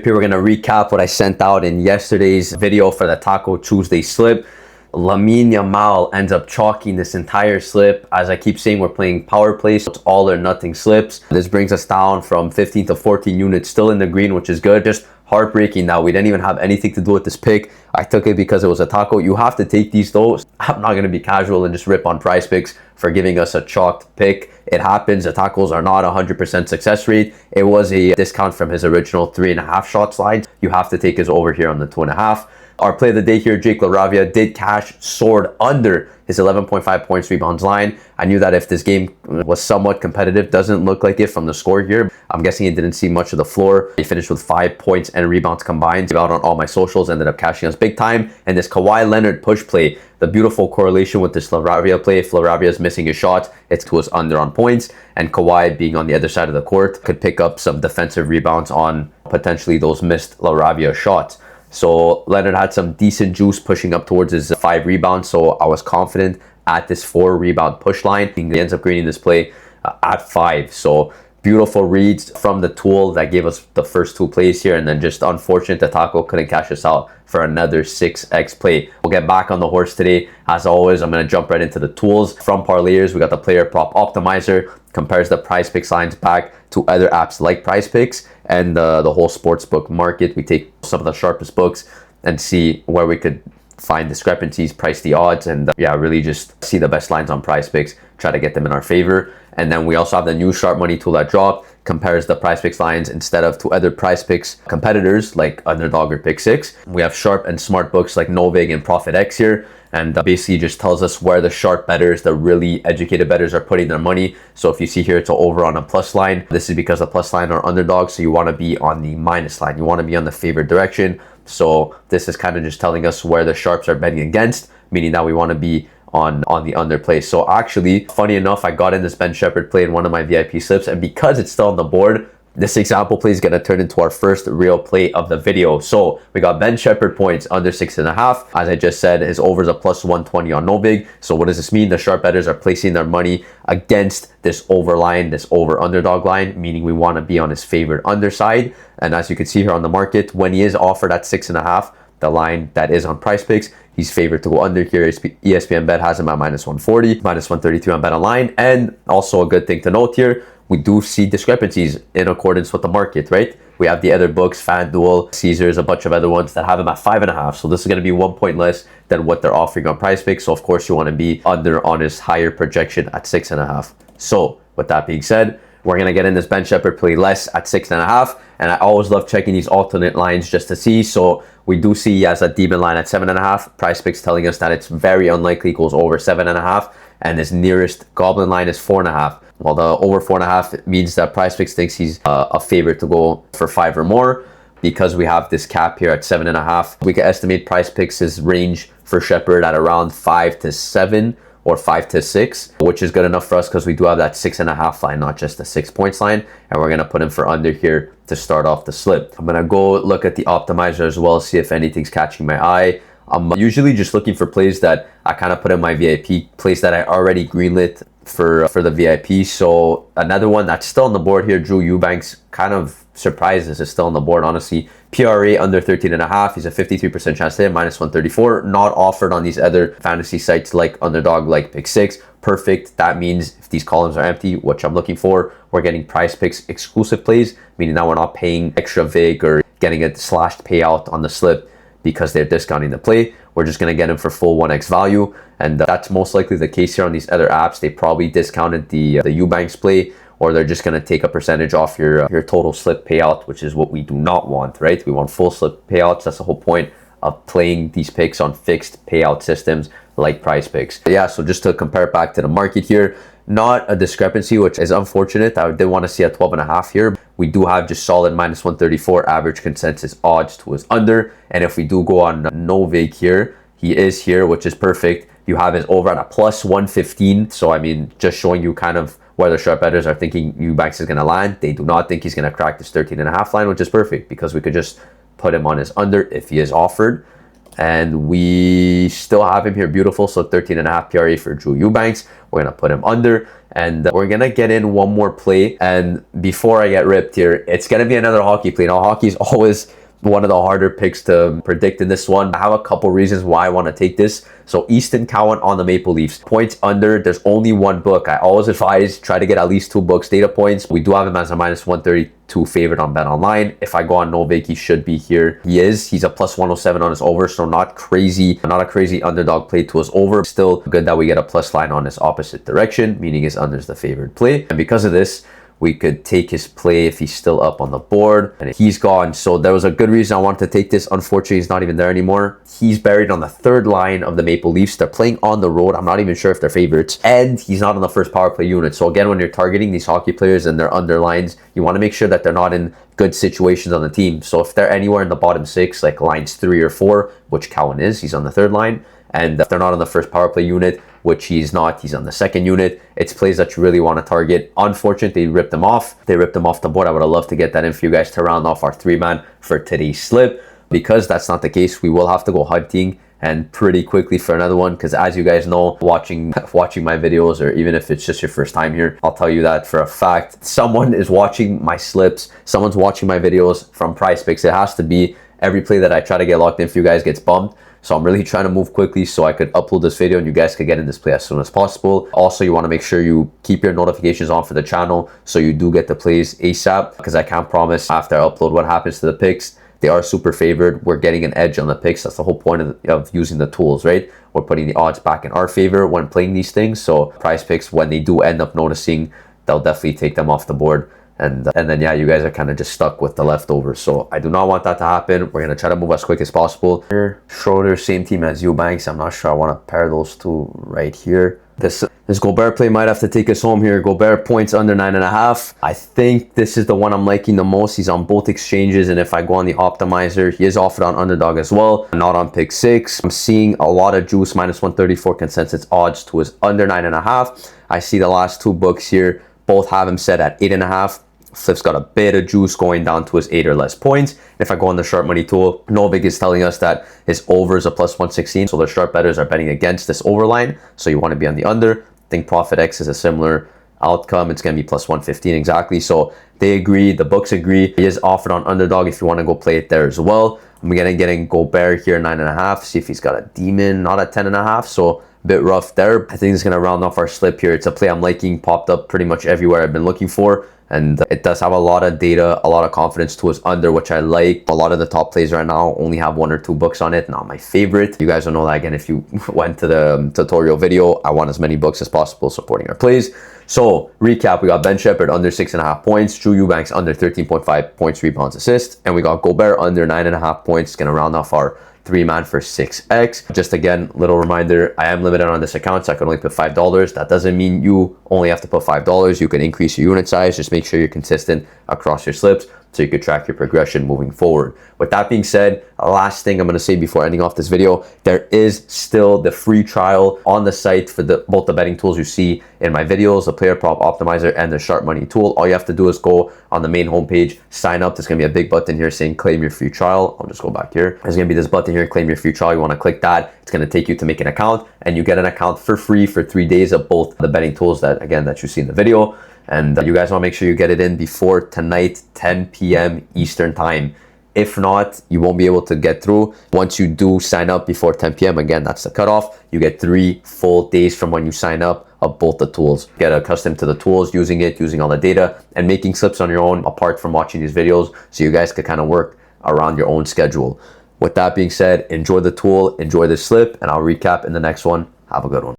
Here we're going to recap what I sent out in yesterday's video for the Taco Tuesday slip. Lamine Yamal ends up chalking this entire slip. As I keep saying, we're playing power play, so it's all or nothing slips. This brings us down from 15 to 14 units, still in the green, which is good. Just heartbreaking that we didn't even have anything to do with this pick. I took it because it was a taco. You have to take these though. I'm not going to be casual and just rip on PrizePicks for giving us a chalked pick. It happens. The tacos are not 100% success rate. It was a discount from his original 3.5 shot slide. You have to take his over here on the 2.5. Our play of the day here, Jake LaRavia did cash, soared under his 11.5 points rebounds line. I knew that if this game was somewhat competitive, doesn't look like it from the score here. I'm guessing he didn't see much of the floor. He finished with 5 points and rebounds combined. Out on all my socials, ended up cashing us big time. And this Kawhi Leonard push play, the beautiful correlation with this LaRavia play. If LaRavia is missing his shot, it's to his under on points. And Kawhi being on the other side of the court could pick up some defensive rebounds on potentially those missed LaRavia shots. So Leonard had some decent juice pushing up towards his 5 rebounds. So I was confident at this 4 rebound push line. He ends up greening this play at 5. So beautiful reads from the tool that gave us the first 2 plays here. And then just unfortunate that Taco couldn't cash us out for another 6x play. We'll get back on the horse today. As always, I'm going to jump right into the tools. From Parlayers, we got the player prop optimizer. Compares the PrizePicks lines back to other apps like PrizePicks and the whole sportsbook market. We take some of the sharpest books and see where we could find discrepancies, price the odds, and really just see the best lines on PrizePicks, try to get them in our favor. And then we also have the new Sharp Money tool that dropped, compares the PrizePicks lines instead of to other PrizePicks competitors like Underdog or Pick 6. We have Sharp and Smart books like NOV and ProfitX here. And basically just tells us where the sharp bettors, the really educated bettors, are putting their money. So if you see here, it's over on a plus line. This is because the plus line are underdogs, so you want to be on the minus line. You want to be on the favored direction. So this is kind of just telling us where the sharps are betting against, meaning that we want to be on the underplay. So actually, funny enough, I got in this Ben Shepherd play in one of my VIP slips, and because it's still on the board, this example play is going to turn into our first real play of the video. So we got Ben Shepherd points under 6.5. As I just said, his over is a plus 120 on no big. So what does this mean? The sharp bettors are placing their money against this over line, this over underdog line, meaning we want to be on his favored underside. And as you can see here on the market, when he is offered at 6.5, the line that is on PrizePicks, he's favored to go under here. ESPN Bet has him at minus 140, minus 133 on Bet Online. And also a good thing to note here, we do see discrepancies in accordance with the market, right? We have the other books, FanDuel, Caesars, a bunch of other ones that have them at 5.5. So this is going to be 1 point less than what they're offering on PrizePicks. So of course you want to be under on his higher projection at 6.5. So with that being said, we're going to get in this Ben Shepherd play less at 6.5. And I always love checking these alternate lines just to see. So we do see he has a demon line at 7.5. PrizePicks telling us that it's very unlikely it goes over 7.5. And his nearest goblin line is 4.5. Well, the over 4.5 means that PrizePicks thinks he's a favorite to go for 5 or more. Because we have this cap here at 7.5, we can estimate PrizePicks' range for Shepherd at around 5 to 7 or 5 to 6, which is good enough for us because we do have that 6.5 line, not just the 6 points line. And we're going to put him for under here to start off the slip. I'm going to go look at the optimizer as well, see if anything's catching my eye. I'm usually just looking for plays that I kind of put in my VIP, plays that I already greenlit for the VIP. So another one that's still on the board here, Drew Eubanks, kind of surprises is still on the board, honestly. PRA under 13.5. He's a 53% chance to hit, minus 134. Not offered on these other fantasy sites like Underdog, like Pick 6. Perfect. That means if these columns are empty, which I'm looking for, we're getting PrizePicks exclusive plays, meaning that we're not paying extra vig or getting a slashed payout on the slip because they're discounting the play. We're just going to get him for full 1x value. And that's most likely the case here on these other apps. They probably discounted the Eubanks play, or they're just going to take a percentage off your total slip payout, which is what we do not want, right? We want full slip payouts. That's the whole point of playing these picks on fixed payout systems like PrizePicks. Yeah, so just to compare it back to the market here, not a discrepancy, which is unfortunate. I did want to see a 12.5 here. We do have just solid minus 134 average consensus odds to his under. And if we do go on no vig here, he is here, which is perfect. You have his over at a plus 115. So, I mean, just showing you kind of where the sharp bettors are thinking Eubanks is going to land. They do not think he's going to crack this 13.5 line, which is perfect because we could just put him on his under if he is offered. And we still have him here, beautiful. So 13.5 PRA for Drew Eubanks. We're gonna put him under, and we're gonna get in one more play. And before I get ripped here, it's gonna be another hockey play. Now, hockey is always one of the harder picks to predict in this one. I have a couple reasons why I want to take this. So Easton Cowan on the Maple Leafs, points under. There's only one book. I always advise try to get at least 2 books data points. We do have him as a minus 132 favorite on Bet Online. If I go on NOV, he should be here. He is. He's a plus 107 on his over, so not crazy, not a crazy underdog play to his over. Still good that we get a plus line on his opposite direction, meaning his under is the favored play. And because of this, we could take his play if he's still up on the board, and he's gone. So there was a good reason I wanted to take this. Unfortunately, he's not even there anymore. He's buried on the 3rd line of the Maple Leafs. They're playing on the road. I'm not even sure if they're favorites, and he's not on the first power play unit. So again, when you're targeting these hockey players and their underlines, you want to make sure that they're not in good situations on the team. So if they're anywhere in the bottom 6, like lines 3 or 4, which Cowan is, he's on the 3rd line, and if they're not on the first power play unit, which he's not, he's on the 2nd unit, it's plays that you really want to target. Unfortunately, they ripped them off. They ripped them off the board. I would have loved to get that in for you guys to round off our 3-man for today's slip. Because that's not the case, we will have to go hunting, and pretty quickly for another one, because as you guys know, watching my videos, or even if it's just your first time here, I'll tell you that for a fact, someone is watching my slips, someone's watching my videos from PrizePicks. It has to be. Every play that I try to get locked in for you guys gets bumped. So I'm really trying to move quickly so I could upload this video and you guys could get in this play as soon as possible. Also, you want to make sure you keep your notifications on for the channel so you do get the plays ASAP, because I can't promise after I upload what happens to the picks. They are super favored. We're getting an edge on the picks. That's the whole point of using the tools, right? We're putting the odds back in our favor when playing these things. So PrizePicks, when they do end up noticing, they'll definitely take them off the board. And then, yeah, you guys are kind of just stuck with the leftovers. So I do not want that to happen. We're going to try to move as quick as possible. Here, Schroeder, same team as Eubanks. I'm not sure I want to pair those two right here. This Gobert play might have to take us home here. Gobert points under 9.5. I think this is the one I'm liking the most. He's on both exchanges, and if I go on the optimizer, he is offered on underdog as well, not on pick 6. I'm seeing a lot of juice, minus 134 consensus odds to his under 9.5. I see the last 2 books here both have him set at 8.5. Flip's got a bit of juice going down to his 8 or less points. And if I go on the sharp money tool, Novik is telling us that his over is a plus 116. So the sharp bettors are betting against this over line. So you want to be on the under. I think Profit X is a similar outcome. It's going to be plus 115 exactly. So they agree. The books agree. He is offered on underdog if you want to go play it there as well. I'm getting Gobert here 9.5. See if he's got a demon, not a 10.5. So a bit rough there. I think it's going to round off our slip here. It's a play I'm liking, popped up pretty much everywhere I've been looking for. And it does have a lot of data, a lot of confidence to his under, which I like. A lot of the top plays right now only have 1 or 2 books on it. Not my favorite. You guys will know that again if you went to the tutorial video. I want as many books as possible supporting our plays. So recap, we got Ben Shepherd under 6.5 points, Drew Eubanks under 13.5 points, rebounds, assists, and we got Gobert under 9.5 points. It's gonna round off our 3-man for 6x. Just again, little reminder, I am limited on this account, so I can only put $5. That doesn't mean you only have to put $5. You can increase your unit size. Just make sure you're consistent across your slips so you can track your progression moving forward. With that being said, last thing I'm going to say before ending off this video, there is still the free trial on the site for both the betting tools you see in my videos, the player prop optimizer and the sharp money tool. All you have to do is go on the main homepage, sign up. There's going to be a big button here saying claim your free trial. I'll just go back here. There's going to be this button here, claim your free trial. You want to click that. It's going to take you to make an account, and you get an account for free for 3 days of both the betting tools that you see in the video. And you guys want to make sure you get it in before tonight, 10 p.m. Eastern time. If not, you won't be able to get through. Once you do sign up before 10 p.m., again, that's the cutoff. You get 3 full days from when you sign up of both the tools. Get accustomed to the tools, using all the data, and making slips on your own apart from watching these videos, so you guys could kind of work around your own schedule. With that being said, enjoy the tool, enjoy the slip, and I'll recap in the next one. Have a good one.